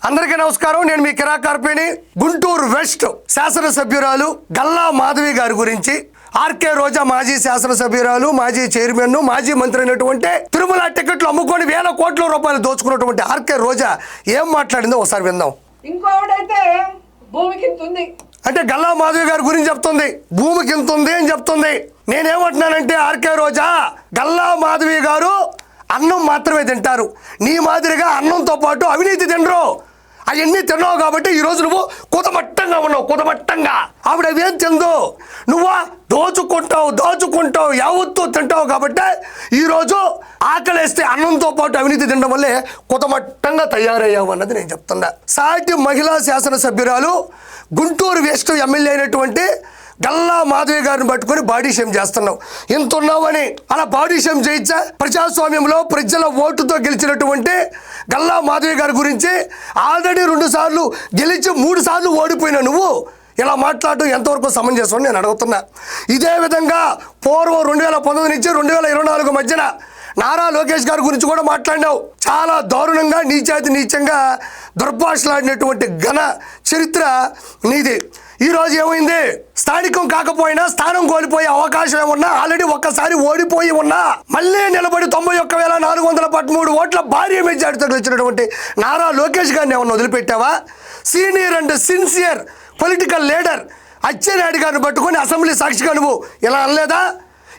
అందరికీ నమస్కారం. నేను మీ కిరాకార్పేని. గుంటూరు వెస్ట్ శాసనసభ్యురాలు గల్లా మాధవి గారి గురించి, ఆర్కే రోజా మాజీ శాసనసభ్యురాలు, మాజీ చైర్మన్, మాజీ మంత్రి అయినటువంటి తిరుమల టికెట్లు అమ్ముకొని వేల కోట్ల రూపాయలు దోచుకున్నటువంటి ఆర్కే రోజా ఏం మాట్లాడిందో ఒకసారి విందాం. ఇంకోడైతే భూమికి ఇంతుంది అంటే గల్లా మాధవి గారి గురించి చెప్తుంది, భూమికి ఇంతుంది అని చెప్తుంది. నేనేమంటున్నానంటే ఆర్కే రోజా, గల్లా మాధవి గారు అన్నం మాత్రమే తింటారు. నీ మాదిరిగా అన్నంతో పాటు అవినీతి తినరు. అవన్నీ తిన్నావు కాబట్టి ఈరోజు నువ్వు కుతమట్టంగా ఉన్నావు. కుతమట్టంగా ఆవిడ అవేం తిందో, నువ్వు దోచుకుంటావు యావత్తు తింటావు కాబట్టి ఈరోజు ఆకలేస్తే అన్నంతో పాటు అవినీతి తినడం వల్లే కుతమట్టంగా తయారయ్యావు అన్నది నేను చెప్తున్నా. సాటి మహిళా శాసనసభ్యురాలు గుంటూరు వెస్ట్ ఎమ్మెల్యే అయినటువంటి గల్లా మాధవి గారిని పట్టుకొని బాడీ షేమ్ చేస్తున్నావు. ఇంత ఉన్నావని అలా బాడీ షేమ్ చేయించా? ప్రజాస్వామ్యంలో ప్రజల ఓటుతో గెలిచినటువంటి గల్లా మాధవి గారి గురించి ఆల్రెడీ 2 సార్లు గెలిచి 3 సార్లు ఓడిపోయిన నువ్వు ఇలా మాట్లాడటం ఎంతవరకు సమంజసం నేను అడుగుతున్నా. ఇదే విధంగా పూర్వం 2019 నుంచి 2024 మధ్యన నారా లోకేష్ గారి గురించి కూడా మాట్లాడినావు. చాలా దారుణంగా నీచంగా దుర్భాషలాడినటువంటి ఘన చరిత్ర నీది. ఈరోజు ఏమైంది? స్థానికం కాకపోయినా స్థానం కోల్పోయే అవకాశం ఏమన్నా, ఆల్రెడీ ఒక్కసారి ఓడిపోయి ఉన్నా మళ్ళీ నిలబడి 91,413 ఓట్ల భారీ మెజార్టీతో గెలిచినటువంటి నారా లోకేష్ గారిని ఏమన్నా వదిలిపెట్టావా? Senior and sincere political leader Atchannaidu గారిని పట్టుకొని అసెంబ్లీ సాక్షిగా నువ్వు ఇలా అనలేదా?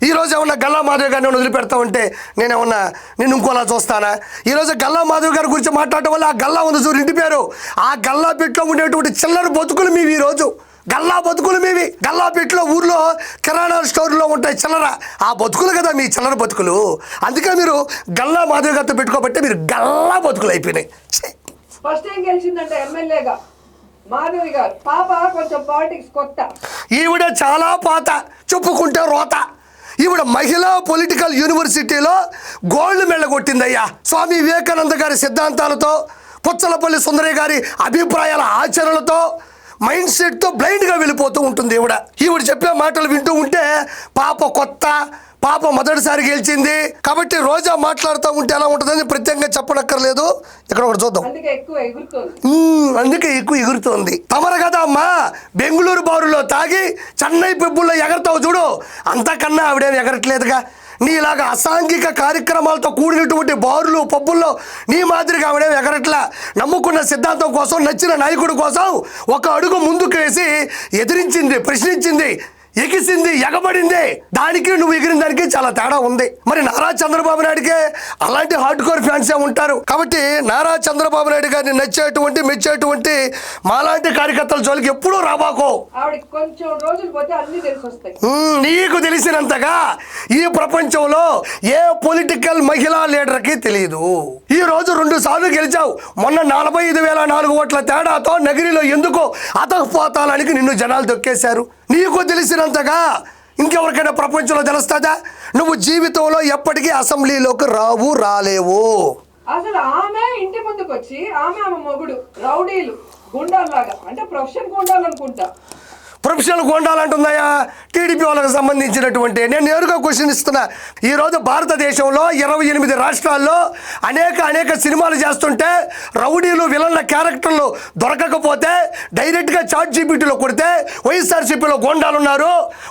ఈరోజు ఏమన్నా గల్లా మాధవి గారిని వదిలిపెడతా ఉంటే నేనేమన్నా నేను ఇంకోలా చూస్తానా? ఈరోజు గల్లా మాధవి గారి గురించి మాట్లాడటం వల్ల ఆ గల్లా ఉంది చూడు ఇంటి పేరు, ఆ గల్లా పెట్లో ఉండేటువంటి చిల్లర బతుకులు మీవి. ఈరోజు గల్లా బతుకులు మీవి. గల్లా పెట్లో ఊర్లో కిరాణా స్టోర్లో ఉంటాయి చిల్లర, ఆ బతుకులు కదా మీ చిల్లర బతుకులు. అందుకే మీరు గల్లా మాధవి గారితో పెట్టుకోబట్టే మీరు గల్లా బతుకులు అయిపోయినాయి. ఫస్ట్ ఏం గెలిచిందంటే ఎమ్మెల్యేగా మాధవి గారు. పాప కొంచెం పాలిటిక్స్ కొత్త, ఈవిడ చాలా పాత, చెప్పుకుంటే రోత. ఈవిడ మహిళా పొలిటికల్ యూనివర్సిటీలో గోల్డ్ మెడల్ కొట్టిందయ్యా. స్వామి వివేకానంద గారి సిద్ధాంతాలతో, పుచ్చలపల్లి సుందరయ్య గారి అభిప్రాయాల ఆచరణలతో, మైండ్ సెట్తో బ్లైండ్గా వెళ్ళిపోతూ ఉంటుంది ఈవిడ చెప్పే మాటలు వింటూ ఉంటే పాప కొత్త, పాప మొదటిసారి గెలిచింది కాబట్టి రోజా మాట్లాడుతూ ఉంటే ఎలా ఉంటుందని ప్రత్యేకంగా చెప్పనక్కర్లేదు. ఇక్కడ ఒకటి చూద్దాం. అందుకే ఎక్కువ ఎగురుతోంది. తమరు కదా అమ్మా బెంగళూరు బారులో తాగి చెన్నై పబ్బుల్లో ఎగరతావు చూడు, అంతకన్నా ఆవిడేమి ఎగరట్లేదుగా. నీలాగా అసాంఘిక కార్యక్రమాలతో కూడినటువంటి బారులు పబ్బుల్లో నీ మాదిరిగా ఆవిడేమి ఎగరట్లా. నమ్ముకున్న సిద్ధాంతం కోసం, నచ్చిన నాయకుడి కోసం ఒక అడుగు ముందుకు వేసి ఎదిరించింది, ప్రశ్నించింది, ఎగిసింది, ఎగబడింది. దానికి నువ్వు ఎగిరిన దానికి చాలా తేడా ఉంది. మరి నారా చంద్రబాబు నాయుడికే అలాంటి హార్డ్ కోర్ ఫ్యాన్సే ఉంటారు కాబట్టి నారా చంద్రబాబు నాయుడు గారిని నచ్చేటువంటి మెచ్చేటువంటి మాలాంటి కార్యకర్తల జోలికి ఎప్పుడూ రాబాకో. నీకు తెలిసినంతగా ఈ ప్రపంచంలో ఏ పొలిటికల్ మహిళా లీడర్కి తెలియదు. ఈ రోజు 2 సార్లు గెలిచావు. మొన్న 45,004 ఓట్ల తేడాతో నగిరిలో ఎందుకో అతకపోతానికి నిన్ను జనాలు దొక్కేశారు. నీకు తెలిసినంతగా ఇంకెవరికైనా ప్రపంచంలో తెలుస్తుందా? నువ్వు జీవితంలో ఎప్పటికీ అసెంబ్లీలోకి రాలేవు. అసలు ఆమె ఇంటి ముందుకు వచ్చి ఆమె మొగుడు రౌడీలు గుండాల్లాగా, అంటే ప్రొఫెషన్ గుండాలు అనుకుంటా, ప్రొఫెషనల్ గోండాలంటుందయ్యా టీడీపీ వాళ్ళకి సంబంధించినటువంటి. నేను నేరుగా క్వశ్చన్ ఇస్తున్నా. ఈరోజు భారతదేశంలో 28 రాష్ట్రాల్లో అనేక సినిమాలు చేస్తుంటే రౌడీలు విలన్ల క్యారెక్టర్లు దొరకకపోతే డైరెక్ట్గా చాట్ జీపీటీలో కొడితే వైఎస్ఆర్సీపీలో గోండాలు ఉన్నారు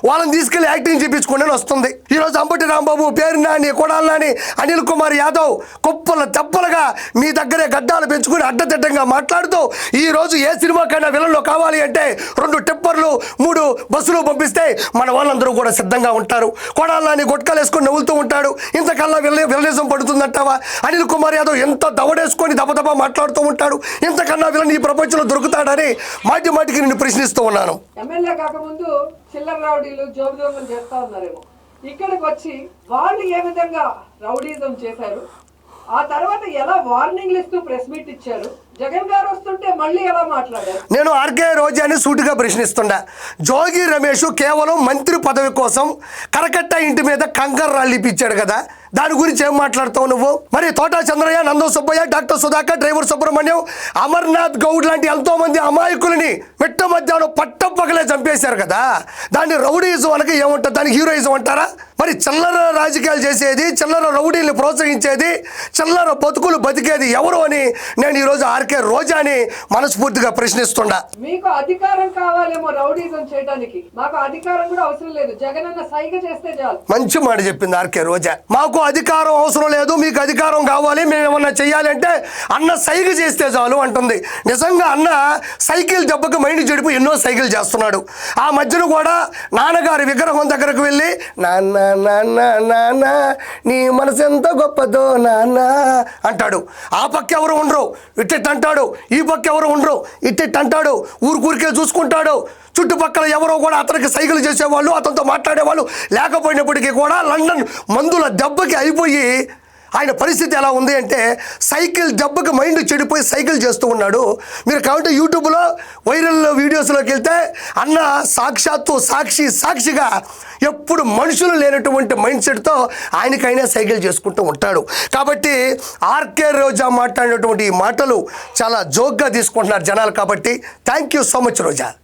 వాళ్ళని తీసుకెళ్లి యాక్టింగ్ చేయించుకోండి వస్తుంది. ఈరోజు అంబటి రాంబాబు, పేరు నాని, కొడాల నాని, అనిల్ కుమార్ యాదవ్ కుప్పల తెప్పలుగా మీ దగ్గరే గడ్డాలు పెంచుకుని అడ్డదిడ్డంగా మాట్లాడుతూ ఈరోజు ఏ సినిమాకైనా విలన్లు కావాలి అంటే 2 టిప్పర్లు 3 బస్సులు పంపిస్తే మన వాళ్ళందరూ కూడా సిద్ధంగా ఉంటారు. కొడాలని గొట్కాలు వేసుకొని నవ్వులుతూ ఉంటాడు. ఇంతకల్లా విలనిజం పడుతుందంటావా? అనిల్ కుమార్ యాదవ్ ఎంత దవడేసుకొని దబదబా మాట్లాడుతూ ఉంటాడు. ఇంతకన్నా విలన్ ఈ ప్రపంచంలో దొరుకుతాడని మాటికి నిన్ను ప్రశ్నిస్తూ ఉన్నాను. ఎమ్మెల్యే కాకముందు చిల్లర రౌడీలు జోబుదోబులు చేస్తా ఉన్నారేమో, ఇక్కడికి వచ్చి వాళ్ళు ఏ విధంగా రౌడీజం చేశారు, ఆ తర్వాత ఎలా వార్నింగ్లు ఇస్తూ ప్రెస్ మీట్ ఇచ్చారు, జగన్ గారు వస్తుంటే మళ్ళీ ఎలా మాట్లాడారు? నేను ఆర్కే రోజాని సూటిగా ప్రశ్నిస్తుండా. జోగి రమేష్ కేవలం మంత్రి పదవి కోసం కరకట్ట ఇంటి మీద కంకర రాళ్ళు ఇప్పించాడు కదా, దాని గురించి ఏం మాట్లాడతావు నువ్వు? మరి తోటా చంద్రయ్య, నందో సుబ్బయ్య, డాక్టర్ సుధాకర్, డ్రైవర్ సుబ్రహ్మణ్యం, అమర్నాథ్ గౌడ్ లాంటి ఎంతో మంది అమాయకులని మిట్ట మధ్యాహ్నం పట్టపగలే చంపేశారు కదా. దాన్ని రౌడీయిజం అనక ఏముంటుంది? దానికి హీరోయిజం అంటారా? మరి చిల్లర రాజకీయాలు చేసేది, చిల్లర రౌడీల్ని ప్రోత్సహించేది, చిల్లర బతుకులు బతికేది ఎవరు అని నేను ఈరోజు ఆర్కే రోజాని మనస్ఫూర్తిగా ప్రశ్నిస్తుండా. మీకు అధికారం కావాలేమో రౌడీజం చేయడానికి, మాకు అధికారం కూడా అవసరం లేదు, జగన్ అన్న సైగ చేస్తే చాలు. మంచి మాట చెప్పింది ఆర్కే రోజా. మాకు అధికారం అవసరం లేదు, మీకు అధికారం కావాలి, మేము ఏమన్నా చెయ్యాలంటే అన్న సైగ చేస్తే చాలు అంటుంది. నిజంగా అన్న సైకిల్ దెబ్బకి మైండ్ చెడిపి ఎన్నో సైకిల్ చేస్తున్నాడు. ఆ మధ్యన కూడా నాన్నగారి విగ్రహం దగ్గరకు వెళ్ళి నాన్న నాన్న నాన్న నీ మనసు ఎంత గొప్పదో నాన్న అంటాడు. ఆ పక్క ఎవరు ఉండరు, ఇట్టిట్ అంటాడు. ఈ పక్క ఎవరు ఉండరు, ఇట్టిట్ అంటాడు. ఊరికే చూసుకుంటాడు. చుట్టుపక్కల ఎవరో కూడా అతనికి సైకిల్ చేసేవాళ్ళు, అతనితో మాట్లాడేవాళ్ళు లేకపోయినప్పటికీ కూడా లండన్ మందుల దెబ్బకి అయిపోయి ఆయన పరిస్థితి ఎలా ఉంది అంటే సైకిల్ దెబ్బకి మైండ్ చెడిపోయి సైకిల్ చేస్తూ ఉన్నాడు. మీరు కాబట్టి యూట్యూబ్లో వైరల్ వీడియోస్లోకి వెళ్తే అన్న సాక్షాత్తు సాక్షిగా ఎప్పుడు మనుషులు లేనటువంటి మైండ్ సెట్తో ఆయనకైనా సైకిల్ చేసుకుంటూ ఉంటాడు. కాబట్టి ఆర్కే రోజా మాట్లాడినటువంటి ఈ మాటలు చాలా జోక్గా తీసుకుంటున్నారు జనాలు. కాబట్టి thank you so much Roja.